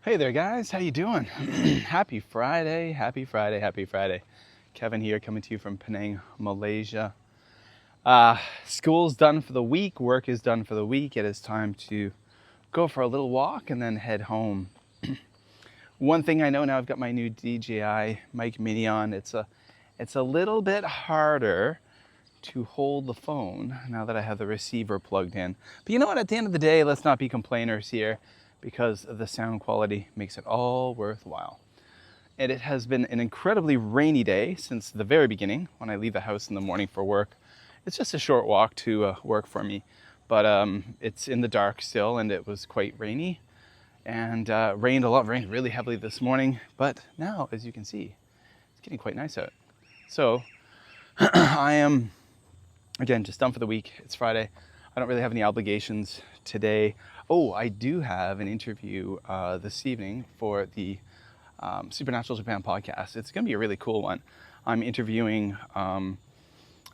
Hey there guys, how you doing? Happy Friday, happy Friday, happy Friday. Kevin here coming to you from Penang, Malaysia. School's done for the week, work is done for the week. It is time to go for a little walk and then head home. One thing I know now, I've got my new DJI mic mini on. It's a little bit harder to hold the phone now that I have the receiver plugged in. But you know what, at the end of the day, let's not be complainers here, because the sound quality makes it all worthwhile. And it has been an incredibly rainy day since the very beginning when I leave the house in the morning for work. It's just a short walk to work for me, but it's in the dark still, and it was quite rainy, and rained really heavily this morning, but now, as you can see, it's getting quite nice out. So I am, again, just done for the week. It's Friday. I don't really have any obligations today. Oh, I do have an interview this evening for the Supernatural Japan podcast. It's going to be a really cool one. I'm interviewing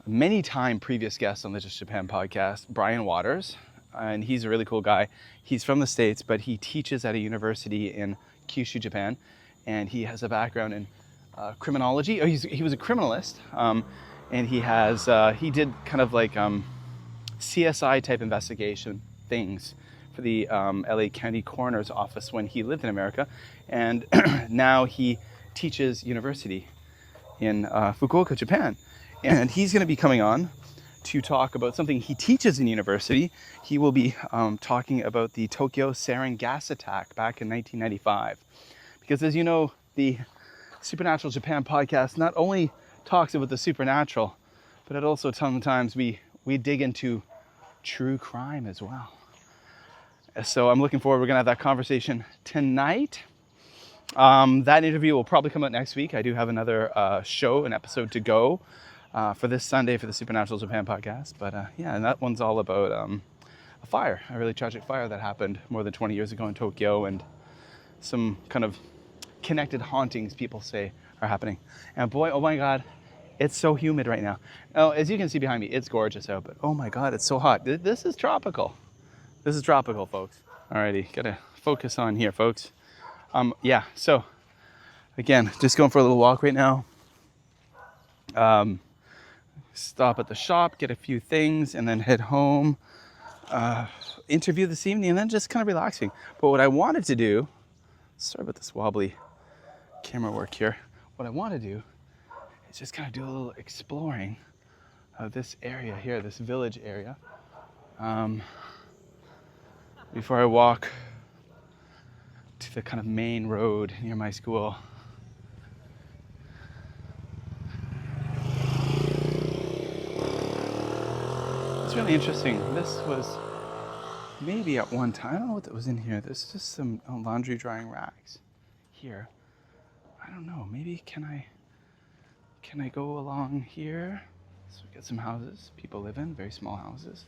many-time previous guest on the Just Japan podcast, Brian Waters, and he's a really cool guy. He's from the States, but he teaches at a university in Kyushu, Japan, and he has a background in criminology. Oh, he was a criminalist, and he did kind of like CSI type investigation things for the LA County Coroner's Office when he lived in America, and now he teaches university in Fukuoka, Japan. And he's going to be coming on to talk about something he teaches in university. He will be talking about the Tokyo sarin gas attack back in 1995. Because as you know, the Supernatural Japan podcast not only talks about the supernatural, but it also sometimes we dig into true crime as well. So I'm looking forward. We're going to have that conversation tonight. That interview will probably come out next week. I do have another an episode to go for this Sunday for the Supernatural Japan podcast. But yeah, and that one's all about a fire, a really tragic fire that happened more than 20 years ago in Tokyo, and some kind of connected hauntings people say are happening. And boy, oh my God, it's so humid right now. Oh, as you can see behind me, it's gorgeous out, but oh my God, it's so hot. This is tropical. This is tropical, folks. Alrighty, gotta focus on here, folks. Yeah, so again, just going for a little walk right now. Stop at the shop, get a few things, and then head home. Interview this evening, and then just kind of relaxing. But what I wanted to do, sorry about this wobbly camera work here. What I want to do is just kind of do a little exploring of this area here, this village area. Before I walk to the kind of main road near my school. It's really interesting. This was maybe at one time, I don't know what that was in here. There's just some laundry drying racks here. I don't know, maybe can I go along here? So we got some houses people live in, very small houses.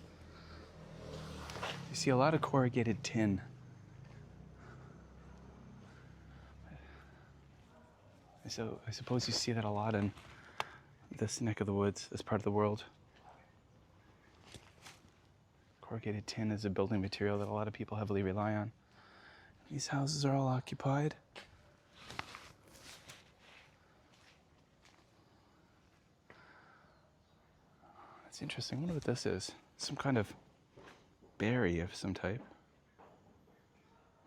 You see a lot of corrugated tin. So I suppose you see that a lot in this neck of the woods, this part of the world. Corrugated tin is a building material that a lot of people heavily rely on. These houses are all occupied. That's interesting. I wonder what this is. Some kind of berry of some type.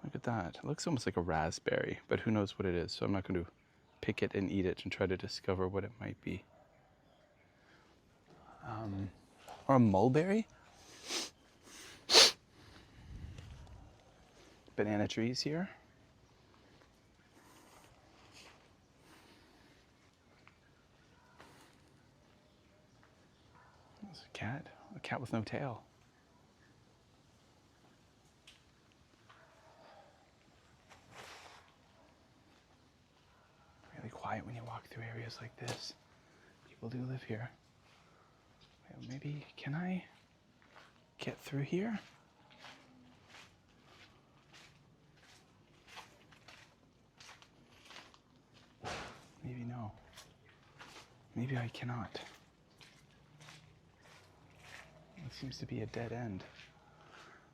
Look at that. It looks almost like a raspberry, but who knows what it is, so I'm not going to pick it and eat it and try to discover what it might be. Or a mulberry? Banana trees here. There's a cat with no tail. Really quiet when you walk through areas like this. People do live here. Maybe, can I get through here? Maybe no. Maybe I cannot. It seems to be a dead end.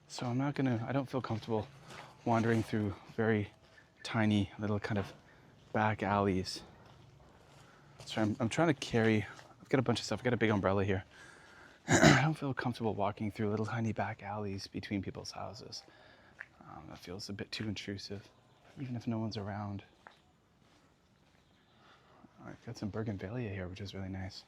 So I don't feel comfortable wandering through very tiny little kind of back alleys. So I'm trying to carry, I've got a bunch of stuff. I've got a big umbrella here. I don't feel comfortable walking through little tiny back alleys between people's houses. That feels a bit too intrusive, even if no one's around. I've got some bougainvillea here, which is really nice.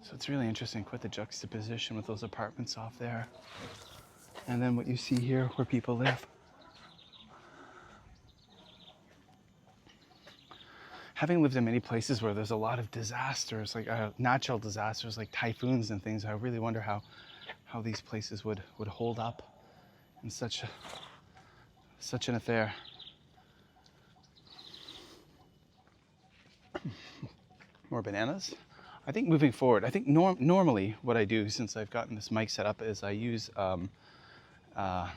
So it's really interesting, quite the juxtaposition with those apartments off there. And then what you see here where people live. Having lived in many places where there's a lot of disasters, like natural disasters like typhoons and things, I really wonder how these places would hold up in such an affair. More bananas. I think moving forward, I think normally what I do since I've gotten this mic set up is I use the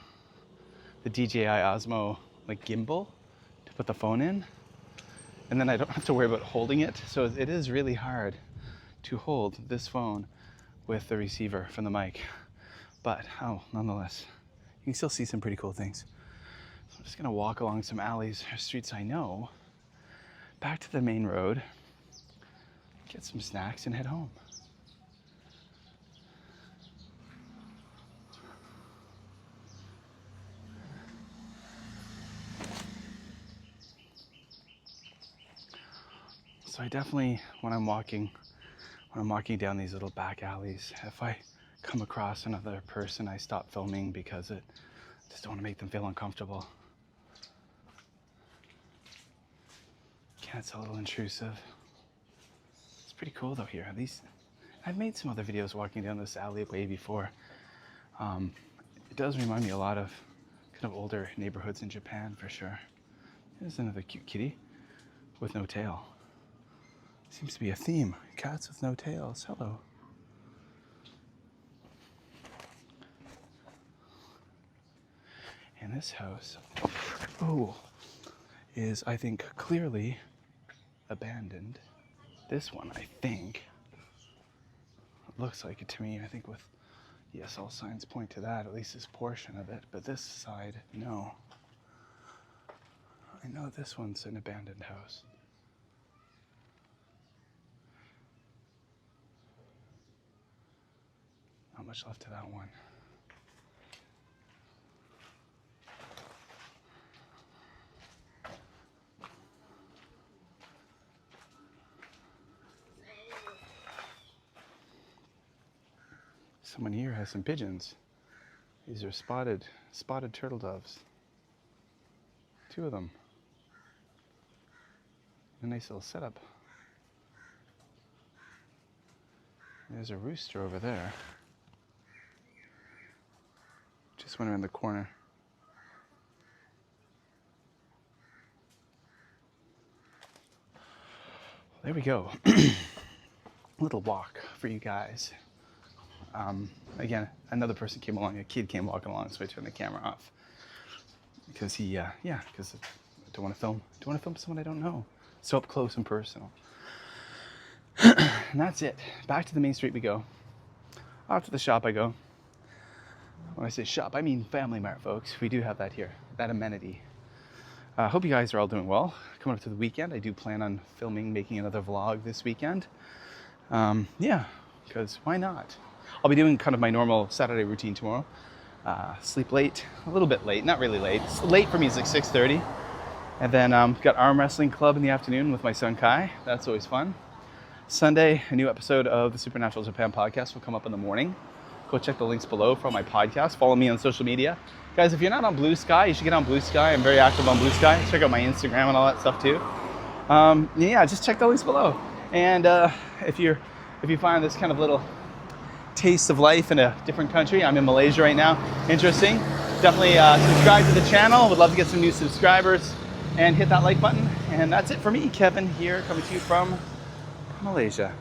DJI Osmo like gimbal to put the phone in, and then I don't have to worry about holding it. So it is really hard to hold this phone with the receiver from the mic, but nonetheless, you can still see some pretty cool things. So I'm just gonna walk along some alleys or streets I know, back to the main road, get some snacks and head home. So I definitely, when I'm walking down these little back alleys, if I come across another person, I stop filming because I just don't want to make them feel uncomfortable. Yeah, it's a little intrusive. It's pretty cool though here. I've made some other videos walking down this alleyway before. It does remind me a lot of kind of older neighborhoods in Japan for sure. There's another cute kitty with no tail. Seems to be a theme. Cats with no tails. Hello. And this house, is, I think, clearly abandoned. This one, I think, looks like it to me. I think with, yes, all signs point to that, at least this portion of it. But this side, no. I know this one's an abandoned house. Not much left to that one. Someone here has some pigeons. These are spotted turtle doves. 2 of them. A nice little setup. There's a rooster over there. Just went around the corner. There we go. A little walk for you guys. Again, another person came along, a kid came walking along, so I turned the camera off. Because because I don't want to film someone I don't know. So up close and personal. And that's it. Back to the main street we go. Off to the shop I go. When I say shop, I mean Family Mart, folks. We do have that here, that amenity. I hope you guys are all doing well. Coming up to the weekend, I do plan on making another vlog this weekend. Because why not? I'll be doing kind of my normal Saturday routine tomorrow. Sleep late, a little bit late, not really late. Late for me is like 6:30. And then got arm wrestling club in the afternoon with my son Kai. That's always fun. Sunday, a new episode of the Supernatural Japan podcast will come up in the morning. Go check the links below for all my podcasts. Follow me on social media. Guys, if you're not on Blue Sky, you should get on Blue Sky. I'm very active on Blue Sky. Check out my Instagram and all that stuff too. Just check the links below. And if you find this kind of little taste of life in a different country, I'm in Malaysia right now, interesting, definitely subscribe to the channel. Would love to get some new subscribers and hit that like button. And that's it for me, Kevin, here coming to you from Malaysia.